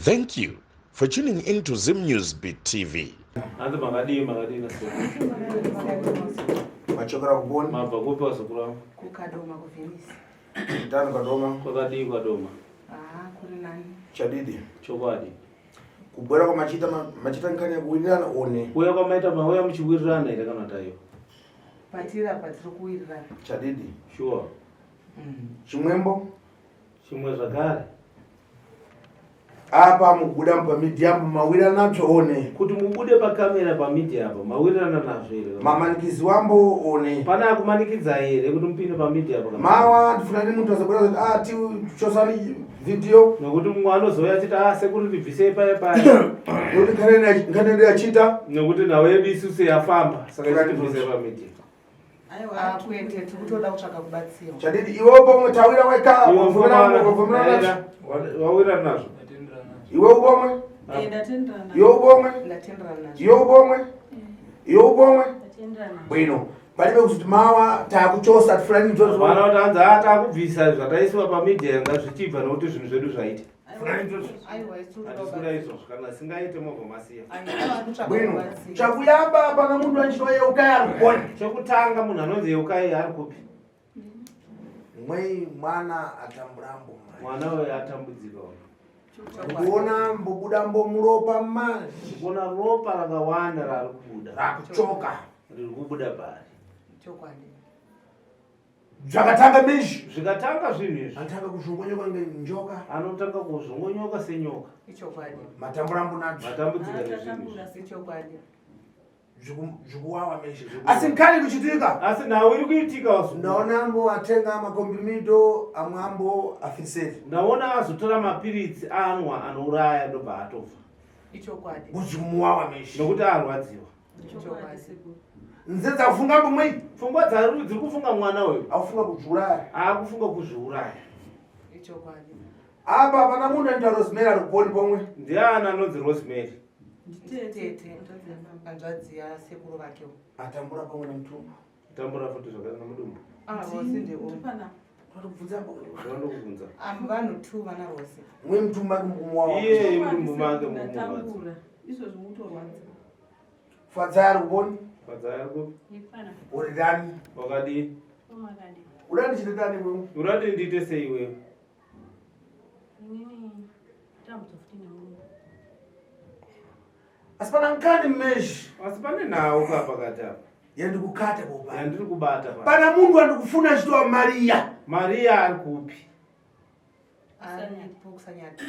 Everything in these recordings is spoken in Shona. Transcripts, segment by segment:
Thank you for tuning in to Zim News Beat TV. Machokera kuboni mabva kupa sokura kukadoma kuvhenisi tano kadoma kwakadii kwadoma kuri nani chadidi chokwadi kubwera kwa machita nkani ya kuwirirana one kuya kwamaita mauya muchiwirirana ere kana tayo patiri kuwirirana chadidi sure chimwembo chimwe zvakare apa mukubuda pamidhiamu mawirirana nacho one kuti mubude pakamera pamidhi apa mawirirana nazvo ere mamanikizi wambo one pana akumanikidza ere kuti mupinde pamidhi apa mawa ndifuna ni muntu azabwera kuti tichosani video nokuti mumwe anozoya achiti sekuri ndibvisei paya paya kuti nkhanene yachita nokuti nawo yedu isusu yafamba saka chitibvisei pamidhi aiwa kuende tikutoda kutsvaka kubatsira chadidi iwe pomwe tawira weka wavomera wawira nazvo iwe ubomwe ndatenderana iwe ubomwe ndatenderana iwe ubomwe iwe ubomwe bwino palibe kuti mawa takuchosa tifulani njozo vana kuti hanzi atakubvisa zvataisiwa pamidhia yanga zvichibva nokuti zvinhu zvedu zvaita hatisikuda izvozvo kana singaite movha masiya bwino chakuyamba pana munhu anchino yeukai ari kupona chekutanga munhu anonzi yeukai ari kupi mwei mwana atamburambo mwana uyo atambudzika kuona mbobuda mbomuropa manje kuona ropa rakawanda rari kubuda rakuchoka riri kubuda pari chokwadi zvakatanga mizhi zvikatanga zvinhu izvi anotanga kuzvongonyoka ngenjoka anotanga kuzvongonyoka senyoka ichokwadi matamburambo nadzo matambudzika nezvinhu ichokwadi zvikuwawa mizhi asi nkani kuchitika asi nawo iri kuitika ndaona ambo atenga makombimido amwe ambo afiseri ndaona azotora mapiritsi anwa anouraya ndobva atofa ichokwadi kuzvimuwawa mizhi nokuti arwadziwa nze dzakufunga mbomwei pfungwa dziri kufunga mwana uyu akufunga kuzviuraya akufunga kuzviuraya ichokwadi apa pana munhu anoita rosemary ari kuponi pomwe ndiani anonzi rosemary tete anzvadzi yasekuru vakewo atambura pamwe nemutumba tambura futi zvakana mudumbu ndokubvunza vanhu 2 vana rose mwe mutumba kumuwawa iye mudumbu make mumurwadzi izvozvo mutorwadza fadza ari kuponi fadza ari kupi uri dani wakadii uda ndichite dani mwe urati ndiite sei iwewe asi pana nkani mmezhi asi pane nawo ka pakati apa yandikukata boba yandiri kubata pa pana munhu andikufuna achitowa mariya ari kupi kusanyati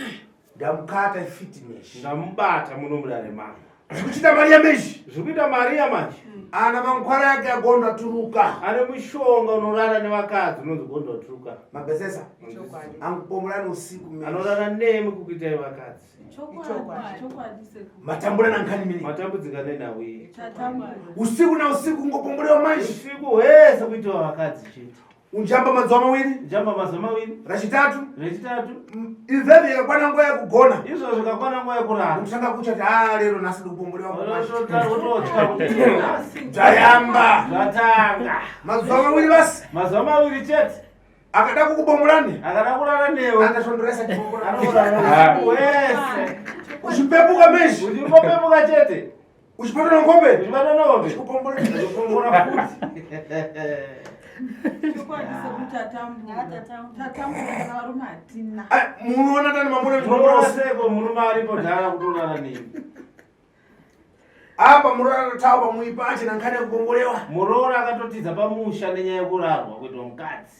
ndamukata ifiti mezhi ndamubata muno mudare mangu zvikuchita mariya mezhi zvikuita mariya manje ana mankwara yake agonda turuka ane mushonga unorara nevakadzi unonzi gonda turuka mabhezesa angupomorani usiku mezhi anorara nemi kukuitai vakadzi matambura nankani mini matambudzika nenawo iye usiku na usiku ngopombolewa manje usiku hwese kuitiwa vakadzi chete unjamba mazuva mawiri njamba mazuva mawiri rachitatu rechitatu izvevhi ikakwana nguva yekugona izvo zvikakwana nguva yekurara kutanga kuchati lero nhasi ndikupombolewa zvayamba zvatanga mazuva mawiri basi mazuva mawiri chete akada kukupomborani akada kurara newe andashondoresa wese uchipepuka mezhi uchingopepuka chete uchipatana ngombe uchibata nombe uchikupombora futi munoona tani mambonaoseko murume aripo dhara kutorara nemi apa murora tawa pamuipa achina nkhani yekupombolewa muroora akatotidza pamusha nenyaya yekurarwa kuitwa mukadzi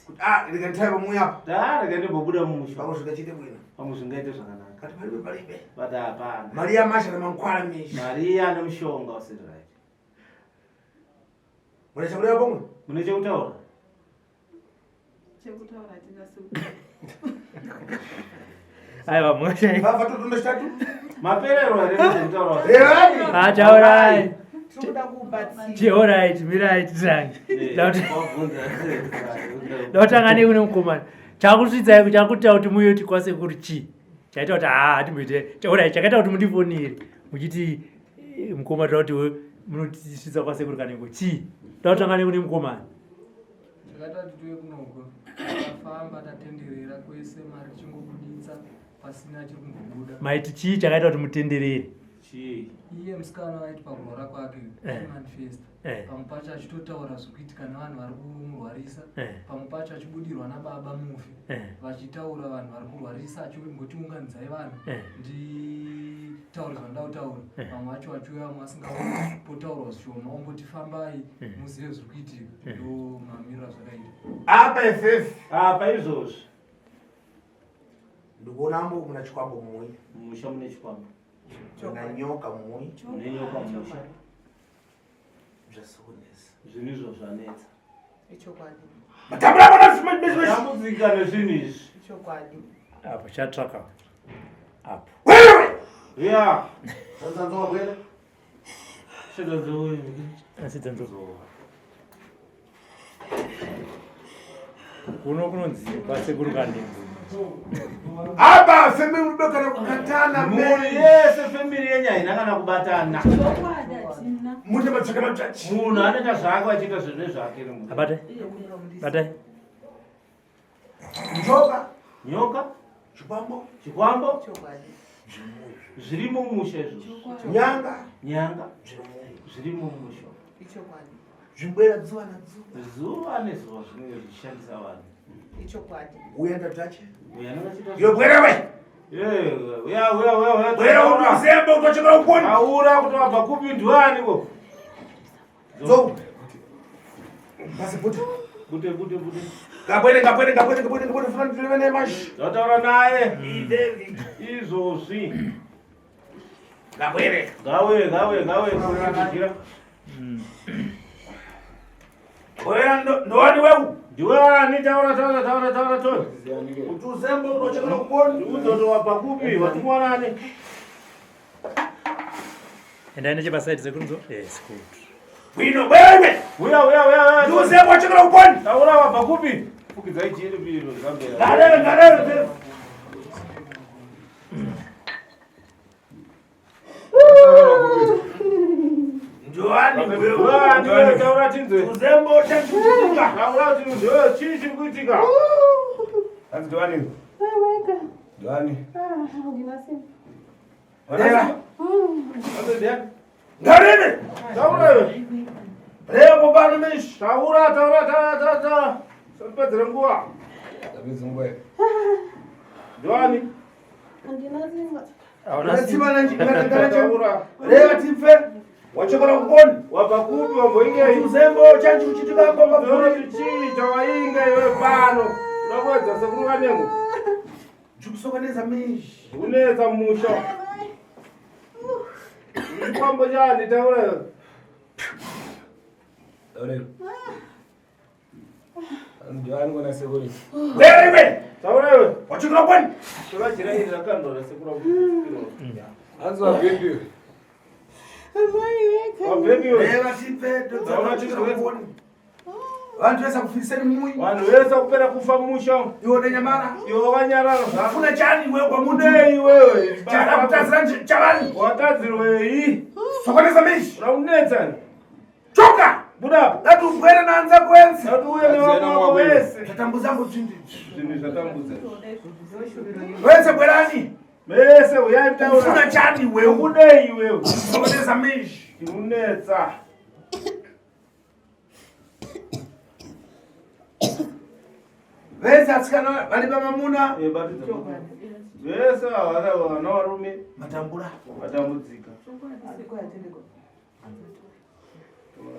rikanditaya pamui apa dhara rikandimbobuda mumusha pamwe zvikachite bwino pamwe zvingaite zvakanaka kati palibe but hapana mariya masha namankwara mezhi mariya ane mushonga usirirai mune chakureva pomwe mune chekutaura aiwa mosha vatotondo chitatu maperero arekutaura revani ataurai tinoda kubatsira chioright mirait zange ndautanga nekune mukomana chakusvidzai chakuita kuti muyoti kwase kuri chi chaita kuti hatimboite chaoright chakaita kuti mundifonire muchiti mukoma takuti munotisvitsa kwase kuri kaneko chi tautanga nekune mukomana chakaita kuti tuye kunogwa tafamba tatenderera kwese mari chingobuditsa pasina chiri kumbobuda. maiti chii chakaita kuti mutenderere? Chii? Iye musikana waiti pakurwara kwake manifesta pamwe pacho achitotaura zvekuitika nevanhu vari kumurwarisa, pamwe pacho achibudirwa nababa mufi vachitaura vanhu vari kurwarisa, achingoti unganidzai vanhu nditaure zvandoda kutaura. Vamwe vacho vachiuya, vamwe vasingaoni potaurwa zvishoma, ongoti fambai muzive zviri kuitika. Ndo mamiriro azvakaita apa FF apa izvozvi ndikuonambo muna chikwambo mumwe mumusha mune chikwambo na nyoka mumwe nenyoka mumusha zvasikunesa zvinhu izvo zvanetsa Ichokwadi. matambura bona dambudzika nezvinhu izvi. Ichokwadi. Apo chatsvaka apo wewe ya sasa kwenda shedzowe asi dzanzo kuno kunonzi kwasekuru kandingu apa family unobekana kukatana muri yese family yenyu haina kana kubatana. mune matsaka matachi Munhu anoita zvake achiita zvinhu zvake. abate batai njoka Nyoka, chikwambo Ichokwadi. zviri mumusha izvozvo. nyanga Nyanga zviri mumusha. Ichokwadi. zvimbwera zuva nazuva Zuva nezuva zvinenge zvichishandisa vanhu. Ichokwadi. uyenda tache Uyo anongachita yobwerewe uya bwera unozemba utochekera uponi aura kuti wabva kupi ndiwaniko. zo pasipoti Bute ngapwene funa ndileve nemashi ndataura naye izvozvi. ngapwene Gawe kurangira. bwera ndowani wewu Ndiwani taura tori. kuti uzemba utochekera uponi Uzoto wabva kupi watumwanani. endai nechepasaidi sekunzo sikuti bwino bwere Uya. ndiuzemba uchekera uponi Taura wabva kupi. Fukidzai chiri biro zambera. ngarere ndowani wewu Taura tinzwe. uzemba uchachiuka Taura kuti ndo chii chiri kuitika. Anzi ndowani ndowani ngarere Taura iwe. reva bobana meshi Taura. Sapedzera nguva. Ndiwani. unatsivana njinganangaracha Taura. reva tipfe wachekera uponi Wabva kupi wamboingei. uzemba uchachi uchitika pamapuri Ndoti chii chawainga iwe pano. Unakwedza sekuru vanengu. chikusokoneza meshi Unetsa mumusha. Chikwambo chani taura iwe. bwere Taura iwe. wachekera uponi Tokachiraira kandora sekuru wabhebiwe. reva tipfe todzachekera uponi vantu vese kufiriseni mumui Vanhu vese kupera kufa mumusha. iwe nyamara Iwe wakanyarara zvako. funa chani wewe pamuntu Unei wewe. chada kutadzira chavani Watadzirwei. sokoneza meshi Raunetsani. choka Budapo. dati ubwere nanza kwenzi Tatu uye nevamwako vese. tatambuzangu tsvindi Zvinhu zvatambudza. wese bwerani Mese uyai taura. funa chani wewe Unei wewe. sokoneza meshi Unetsa. vese atsikana vali pamamuna Vese vana varume matambura vatambudzika.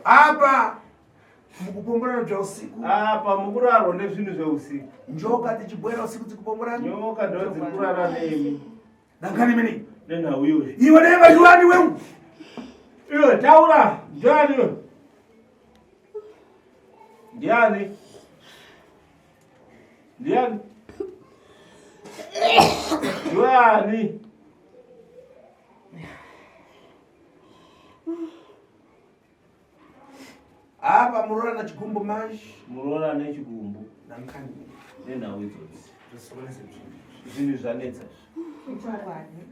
apa mukupomborana bya usiku Apa mukurarwa nezvinhu zveusiku. njoka tichibwera usiku tikupomborana Nyoka ndo dziri kurara nemi. dangani mini Nenhau iwe. iwe neva juani wewe Iwe taura. Ndiani iwe? Ndiani? Ndiani? Ndiani? apa murora na chigumbu mashi Murora nechigumbu. dangani Nenhau idzodzi. zvisokoneze bzvinhu Zvinhu zvanetsa. Ichokwadi.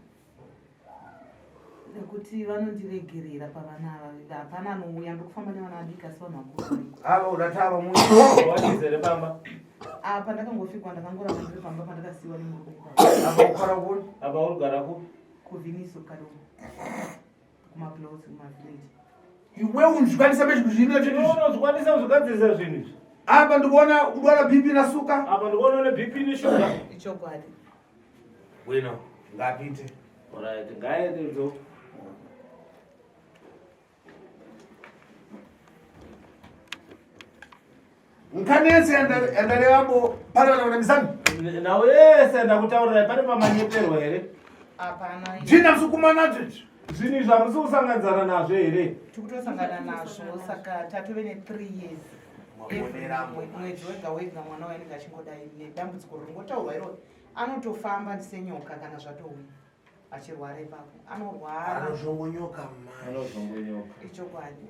Nekuti vanondiregerera pavana ava. Hapana anouya ndokufamba nevana vadiki asi vanhu vakuru. ava udatava mui Watizere bamba. apa ndakangofikwa ndakangoramba ndiri pamba pandakasiwa nemurukuru apa ukara kuni apa urigara ku kuvhiniso kado kumaplosi kumavhileji iwe unzvikwanisa pezvikuzvinira unozvikwanisa kuzvigadzirisa zvinhu izvi apa ndikuona kudwara bhipi nasuka apa ndikuona une bp neshuga ichokwadi bwino ngapite alright ngaendezo nkhani yese yandarevambo panavana kunamisani nawe yese ndakutaurira pane pamanyeperwa here apana zvina msukumanacho zvinhu izvi hamusi kusanganidzana nazvo here tikutosangana nazvo saka tatove ne3 years mwedzi wega wega mwana wainenge achingodai nedambudziko ringotaurwa iroro anotofamba ndisenyoka kana zvatouya achirwara ipapo anorwara anozvongonyoka ichokwadi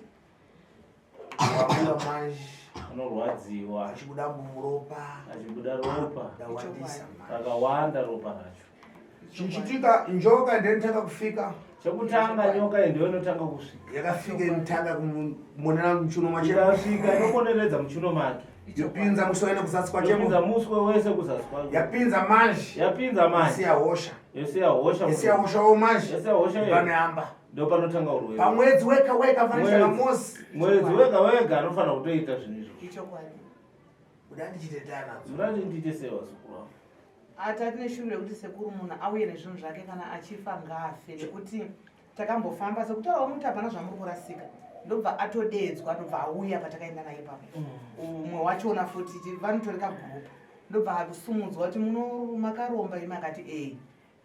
wamura manje anorwadziwa achibuda muropa achibuda ropa dawandisa rakawanda ropa racho chichitika njoka ndenditanga kufika chekutanga nyoka ndiyo inotanga kusvika yakafika inotanga kumonera muchuno macheka ikasvika inokoneredza muchuno make yopinza muswe wene kuzasi yapinza kwachemo muswe wese kuzasi kwake yapinza manje yapinza manje isiya hosha yosiya hosha isiya hosha wo manje yosiya hosha panoyamba ndo panotanga urwere pamwedzi wega wega fanishaka mosi mwedzi wega wega anofanira kutoita zvinhu izvo ichokwadi kuda ndichitetanadzo murati ndiite sei vasukuru vangu atati neshure yekuti sekuru munhu auye nezvinhu zvake kana achifa ngaafe nekuti takambofamba sekutaurawo muti hapana zvamuri kurasika ndobva atodedzwa ndobva auya patakaenda naye papo umwe wachona futi vanotoreka gurupu ndobva akusumudzwa kuti makaromba imi akati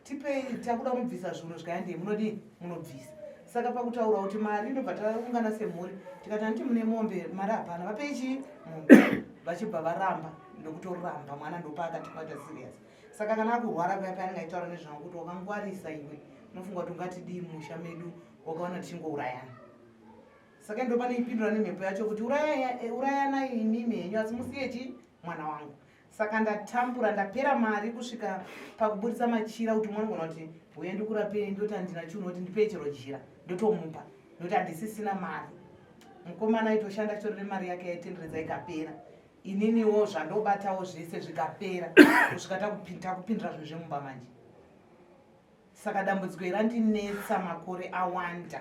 tipei takuda kumubvisa zvinhu zvikayandei munodii munobvisa saka pakutaura kuti mari ndobva taungana semhuri tikati handiti mune mombe mari hapana vapei chii mombe vachibva varamba ndokutoramba mwana ndopaakatibata serious saka kana akurwara paya payanenge aitaura nezvangu kuti wakangwarisa iwe unofunga kuti ungatidii musha medu wakaona tichingourayana saka ndo pane ipindura nemhepo yacho kuti urayana imimi henyu asi musiyechi mwana wangu saka ndatambura ndapera mari kusvika pakubudisa machira kuti unogona kuti uye ndikurapei ndoti handina chiuno kuti ndipei chero jira ndotomupa noti handisisina mari mukomana aitoshanda chitorere mari yake yaitenderedza ikapera ininiwo zvandobatawo zvese zvikapera kusvika takupindira zvinhu zvemumba manje saka dambudziko irandinetsa makore awanda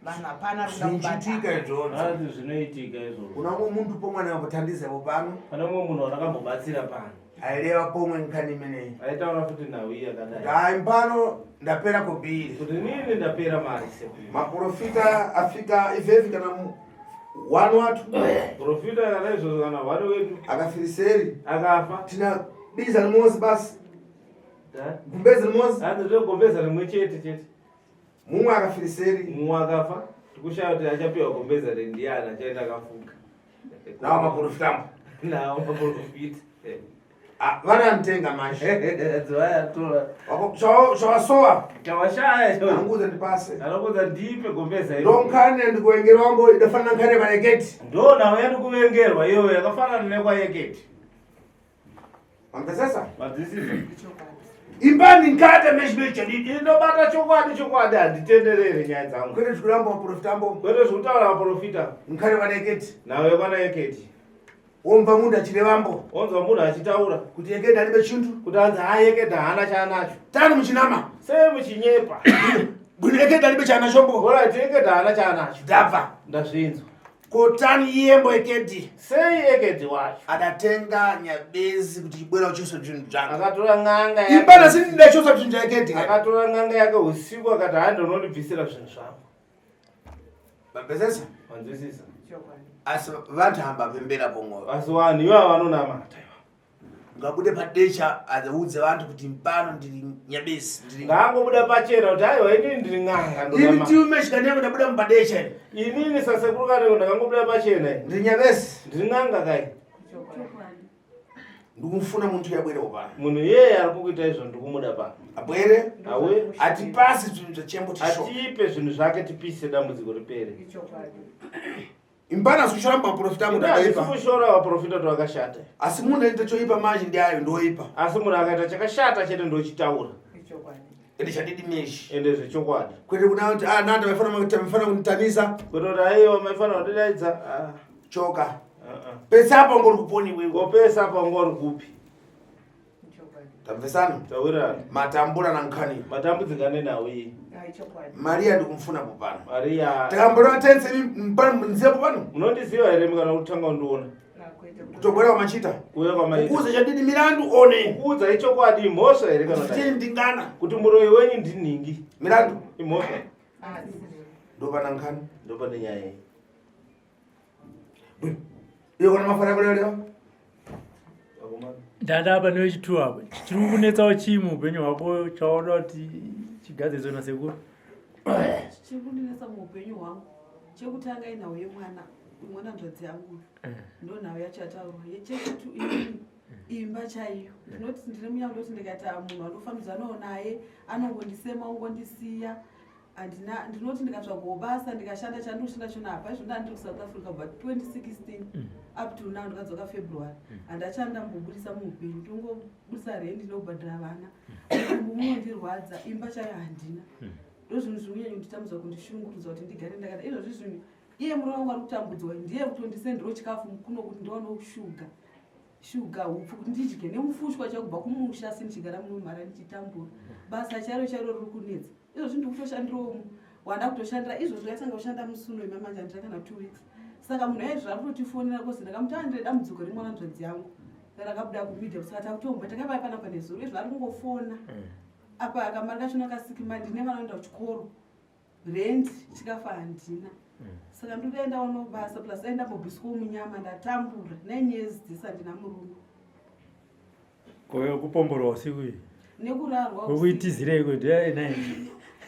vanhu hapana ruda zvichitika izvozvo ati zvinoitika izvozvo kuna umwe muntu pomwe anambotandizepo pano pane umwe munhu wanakambobatsira pano aireva pomwe nkhani imeneyi aitaura kuti nhau iyi yakadai hai pano ndapera kubhiri kuti nini ndapera mari sekuru maprofita afika ivhevi kana 1 watu profita kana izvozvo kana 1 wedu akafiriseri akafa tina biza rimozi basi gumbezi rimozi anditogombeza rimwe chete mumwe akafiriseri mumwe akafa tikushaya kuti achapiwa gombeza rendiana achaenda akafuka nawo maprofitambo nawo maprofita vananitenga manje dzivayatora zvawasowa chawashaya anguze ndipase anokuza ndipe gombeza ndo nkhani yandikuvengerwambo idafanana nkhani yevareketi ndo nawo yandikuvengerwa iyoyo yakafanana nekwayeketi mambesesa madzisisa imbani nkate meshimechadidi inobata chokwadi handitenderere nyaya dzangu kwete zvikuramba maprofitambo kwete zvekutaura maprofita nkhani yevareketi nawo yakwanayeketi womva munhu achirevambo onzwa munhu achitaura kuti yekedi alibe chintu kuti anzi ayekedi haana chaanacho tani muchinama sei muchinyepa bwino yekedi alibe chaanachombo orati yekedi haana chaanacho ndabva ndazvinzwa kotani yembo yekedi sei yekedi wacho adatenga nyabezi kuti chibwera uchiso zvinhu zvangu akatora n'anga imbana sindida chosa zvinhu zvayekedi akatora n'anga yake usiku akati handonondibvisira zvinhu zvangu mambesesa wanzwisisa asi vatamba pembera pomwoyo asi vanhu ivo vanonamata ngabude padecha audze vantu kuti pano ndiri nyabezi ngaangobuda pachena kuti aiwa inini ndiri n'anga ini tiumeshikanyangu ndabuda mupadecha inini sasekuru kaneko ndakangobuda pachena ndiri nyabezi ndiri n'anga kai ndikumufuna muntu yabwerewo pano munhu iyeye ari kukuita izvo ndikumuda pano abwere awe atipasi zvinhu zvachembo tisho atipe zvinhu zvake tipise dambudziko ripere imbana zikushoramba maprofita munhu akaipa kushora vaprofita twakashata asi munhu aita choipa manje ndiayo ndoipa asi munhu akaita chakashata chete ndochitaura ende chadidi meshi ende zvechokwadi kwete kuna kuti nanda maifana kunditanisa kwete kuti aiwa maifanira kudidaidza choka pesa apa ngori kuponi wewe Ngopesa apa ngori kupi. tamvesana Tawira. matambura na nkhani Matambudzikane nawe. Maria ndikumfuna kupano Maria. takambona tense mpano nziya kupano Munondiziva here mukana kutanga ndiona. kutobwera kwamachita Kuya kwamaita. kukuza chadidi milandu one Kuudza ichokwadi mhosva here kana ticheni ndingana kuti muroyi wenyu ndiningi. milandu Imhosva. ndopana nkhani Ndopane nyaya. iyo kana mafara kulelewa ndandapa newechituwa apa chiri kunetsawo chii muupenyu hwako chaoda kuti chigadze zona sekuru chiri kundinetsa muupenyu hwangu chekutanga inhau yemwana mwana nzvadzi yangu ndo nhau yacho yataurwa yechekutu imba chaiyo ndinoti ndine munyama ndoti ndikaita munhu anofambidzanawo naye anongondisema ungondisiya ndinoti ndikatsvagawo basa ndikashanda chandoshanda chona apa izvo ndandiri kusouth africa but 2016 up to now ndikadzoka february handachandambobudisa muupenyu ndongobudisa rendi ndinobhadhira vana munondirwadza imba chayo handina ndo zvinhu zvinonyanya kunditambudza kundishungurudza kuti ndigare ndakada izvozvi zvinhu iye muroyi wangu ari kutambudzwa ndiye kutondisenderawo chikafu kuno kuti ndiwanawo shuga hupfu kuti ndidye nemufushwa chakubva kumusha sindichigara muno mhara ndichitambura basa chairo chairo riri kunetsa izvozvi ndikutoshandirawo wanda kutoshandira izvozvo yatanga kushanda musuno imamanja ndirakana 2 weeks saka munhu aizvo ari kutotifonera kozi ndakamutandire dambudziko remwana nzvadzi yangu rakabuda kumidha saka takutombwa takavai panapa nezuro izvo ari kungofona apa akamari kachona kasikima ndine vana oenda kuchikoro rendi chikafa handina saka ndotoenda wano basa plus aenda mbobviswa munyama ndatambura 9 years this handina murume kupomborwa usiku iyi nekurarwa wekuitizirei kuti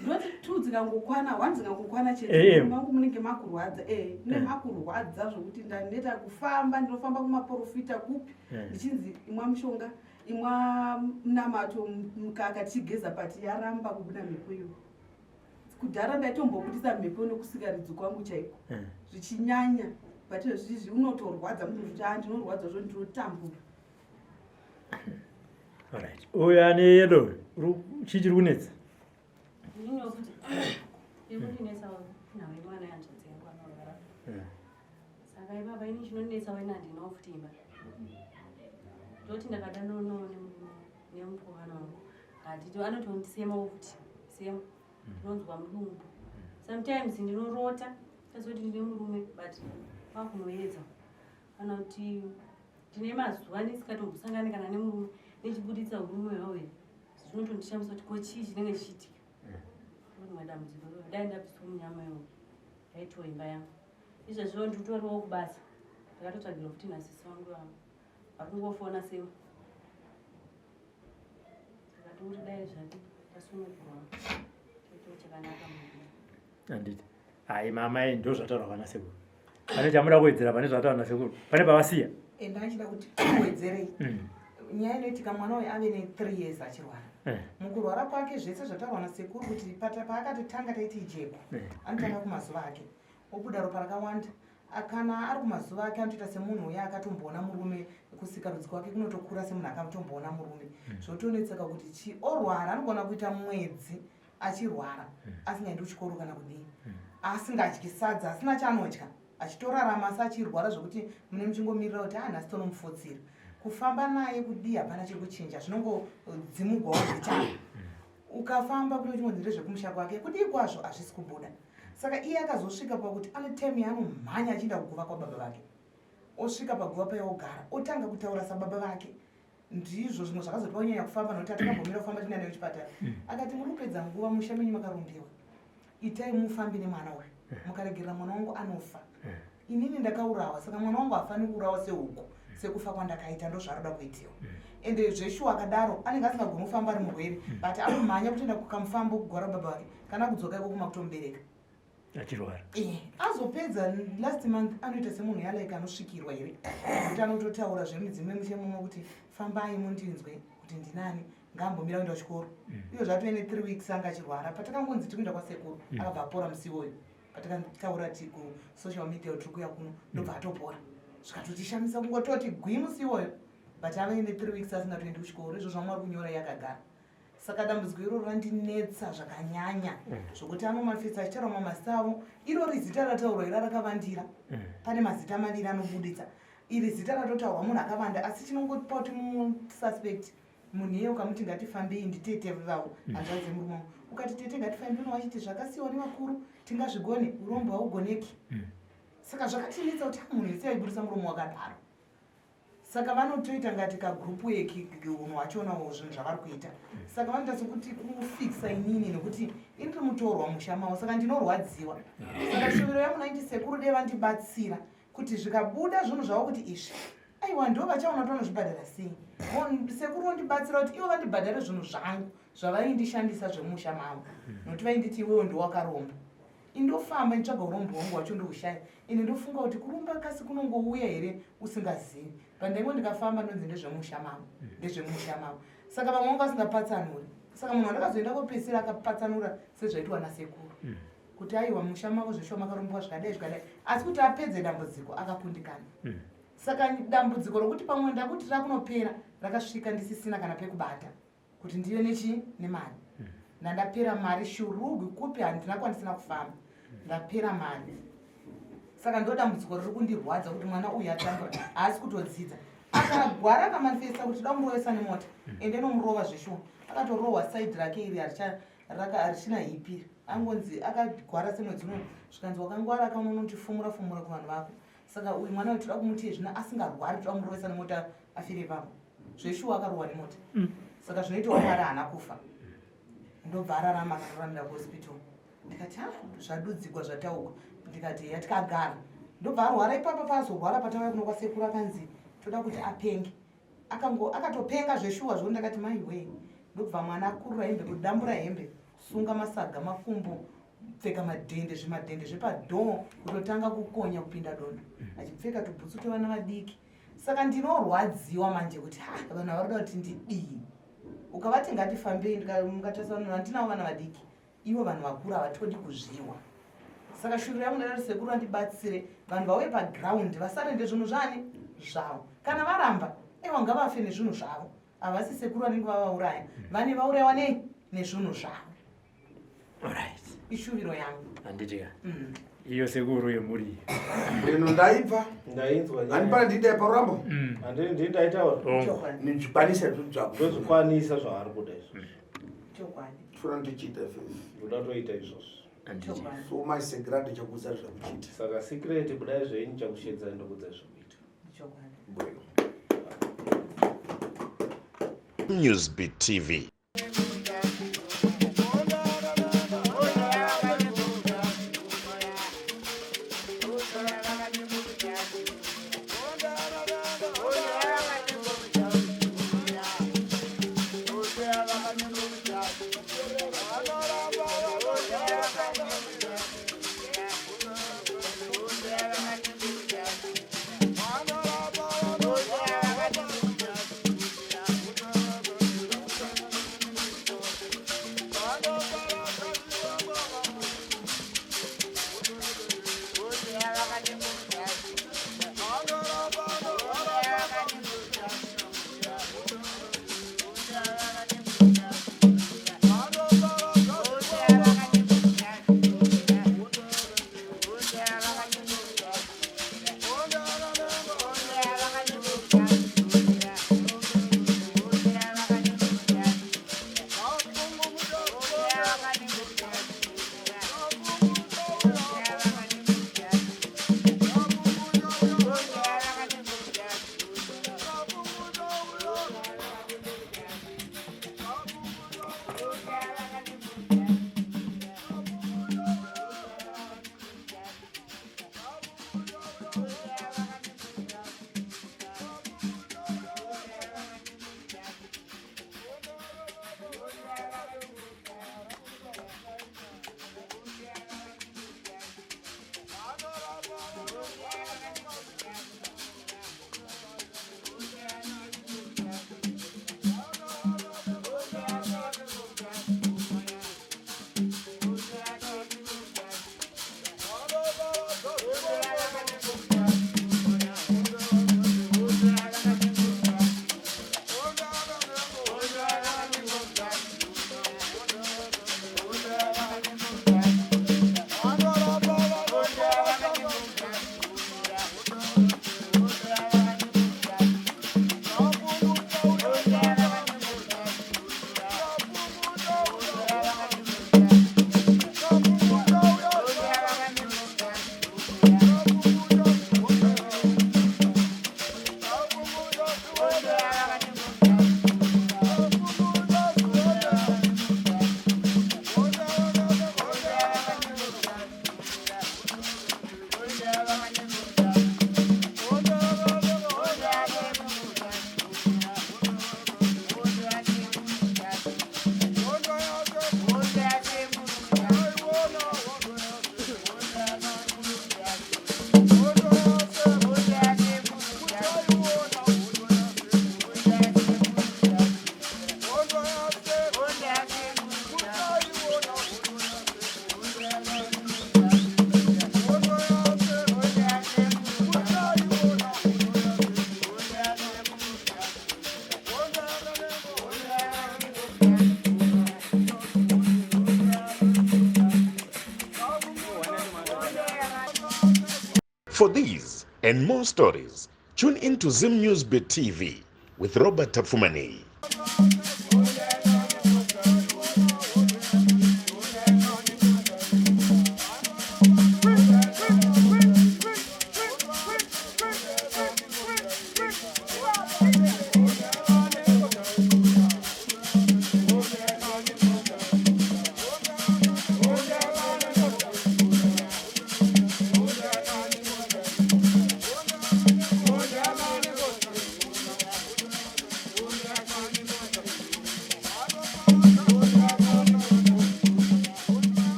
ndoti 2 dzikangokwana 1 dzikangokwana chete mangu munenge makurwadza nemakurwadza zvokuti ndaneta kufamba ndinofamba kumaprofita kupi ndichinzi imwa mushonga imwa namato mukaka tichigeza pati yaramba kubuda mhepo iyo kudhara ndaitombobudisa mhepo nekusikaridzo kwangu chaiko zvichinyanya but izvizvi unotorwadza munhu kuti ndinorwadza zvo ndinotambura alright uyo ane yelo chii chiri kunetsa saka ibaba ini chinonetsa wena ndinawo futi imba ndoti ndakada nemukomana wangu hatito anotondisemawo futi sema ndinonzwa mudumbu sometimes ndinorota tazoti ndine murume but wakunoedza kana kuti ndine mazuva ndisikatombosangani kana nemurume nechibuditsa urume hwawe zvinotondishamisa kuti ko chii chinenge chichiitika madambudziko ro dai ndabviswa munyama yo ndaitiwa imba yangu izvozvo ndiritoriwo kubasa ndakatotsvagira kuti nasisi vangu vavo vari kungofona sema ndakati kuti dai zvake tasunungurwa choito chakanaka mu anditi hai mamai ndo zvataura vana sekuru pane chamuda kuwedzera pane zvataura nasekuru pane pavasiya ndachida kuti uwedzerei nyaya inoitika mwana uyu ave ne3 years achirwara mukurwara kwake zvese zvataurwa nasekuru kuti paakatotanga taiti ijeko anotanga kumazuva ake obuda ropa rakawanda kana ari kumazuva ake anotoita semunhu uya akatomboona murume kusikarudzi kwake kunotokura semunhu akatomboona murume zvotonetseka kuti chi orwara anogona kuita mwedzi achirwara asingaendi kuchikoro kana kudii asingadyi sadza asina chaanodya achitorarama asi achirwara zvokuti mune muchingomirira kuti nhasi tonomufotsira kufamba naye kudii hapana chiri kuchinja zvinongodzimugwawo zvitano ukafamba kune chimwe dzire zvekumusha kwake kudii kwazvo hazvisi kubuda saka iye akazosvika pakuti ane temu yanomhanya achienda kuguva kwababa vake osvika paguva payogara otanga kutaura sababa vake ndizvo zvimwe zvakazopa unyanya kufamba nokuti atakambomira kufamba tinaenda kuchipatara akati muri kupedza nguva musha menyu makarumbiwa itai mufambi nemwana uyu mukaregerera mwana wangu anofa inini ndakaurawa saka mwana wangu hafani kuurawa sehuku sekufa kwandakaita ndo zvaroda kuitiwa ende zveshuwa akadaro anenge asingagoni kufamba ari murwere but anomhanya kutoenda kukamufambo kugwara baba vake kana kudzoka iko kumakutomubereka achirwara azopedza last month anoita semunhu yalaika anosvikirwa here kuti anototaura zvemidzimwe muchemumwe kuti fambai mundinzwe kuti ndinani ngambomira kuenda kuchikoro iyo zvatoene 3 weeks anga achirwara patakangonzi tikuenda kwasekuru akabva apora musi iwoyo patakataura ti kusocial media tiri kuya kuno ndobva atopora zvikatotishamisa kungototi gwi musi iwoyo but avaene 3 weeks asingatoendi kuchikoro izvo zvamwari kunyora yakagara saka dambudziko iroro randinetsa zvakanyanya zvokuti anomafisa achitaura mamazita avo irori zita rataurwa ira rakavandira pane mazita maviri anobuditsa iri zita ratotaurwa munhu akavanda asi chinongopa kuti mususpect munhu iye ukamuti ngatifambei nditete vavo hanzvadze murume wangu ukati tete ngatifambei wachiti zvakasiyiwa nevakuru tingazvigone urombo haugoneki saka zvakatinetsa kuti munhu ese aibudisa muromo wakadaro saka vanotoita ngati kagrupu eki unhu wachionawo zvinhu zvavari kuita saka vanoita sekuti kufikisa inini nekuti indiri mutorwa musha mavo saka ndinorwadziwa saka shuviro yangu naiti sekuru dei vandibatsira kuti zvikabuda zvinhu zvavo kuti izvi aiwa ndo vachaona tonozvibhadhara sei sekuru vondibatsira kuti ivo vandibhadhare zvinhu zvangu zvavaindishandisa zvemusha mavo nokuti vainditi iwewo ndowakaromba indofamba nditsvaga urombo hwangu wacho ndohushaya ine ndofunga kuti kurumba kasi kunongouya here usingazivi pandaingo ndikafamba ndonzi ndezvemusha mavo saka vamwe vanga vasingapatsanuri saka munhu wandakazoenda kopesira akapatsanura sezvaitwa nasekuru kuti aiwa musha mavo zveshuwa makarombwa zvikadai asi kuti apedze dambudziko akakundikana saka dambudziko rokuti pamwe ndakuti rakunopera rakasvika ndisisina kana pekubata kuti ndive nemari ndandapera mari shurugu kupi handina kwanisina kufamba ndapera mari saka ndo dambudziko riri kundirwadza kuti mwana uyu atambura haasi kutodzidza akagwara akamanifesta kuti damurovesa nemota ende nomurova zveshuwa akatorohwa saidi rake iri harichina hipiri angonzi akagwara semwedzi uno zvikanzi wakangwara akaunonoti-fumura kuvanhu vako saka uyu mwana wetoda kumuti zvina asingarwari toda murovesa nemota afire pavo zveshuwa akarohwa nemota saka zvinoitawo mwari haana kufa ndobva ararama akatoramira kuhospital ndikati zvadudzikwa zvatauka ndikati yatikagara ndobva arwara ipapa paazorwara patauya kuno kwasekuru akanzi toda kuti apenge akatopenga zveshuwa zvo ndakati maiwe ndobva mwana akurura hembe kudambura hembe kusunga masaga makumbo kupfeka zvimadhende zvepadhoo kutotanga kukonya kupinda dondo achipfeka tubhutsu tovana vadiki saka ndinorwadziwa manje kuti vanhu avaroda kuti ndidii ukavati ngatifambei mukatasaunhu handinawo vana vadiki ivo vanhu vakuru havatodi kuzviwa saka shuviro yangu ndadati sekuru vandibatsire vanhu vauye pagiraundi vasarende zvinhu zvani zvavo kana varamba aiwa ngavafe nezvinhu zvavo havasi sekuru vanenge vavauraya vane vaurayiwa nei nezvinhu zvavo ishuviro yangu handitika iyo sekuru yemuri ino ndaibva ndainzwa handipana ndiita parurambo handii ndaitaura nizvikwanisa zvako ndozvikwanisa zvavari kuda izvozvo chokwadi funa ndichiita ndoda toita izvozvo so maisegera ndichakuudza zvakuchiita saka secret kudai zvenyu chakushedza ndokuudza zvokuita chokwadi Newsbeat TV. For these and more stories, tune in to Zim News Beat TV with Robert Tafumani.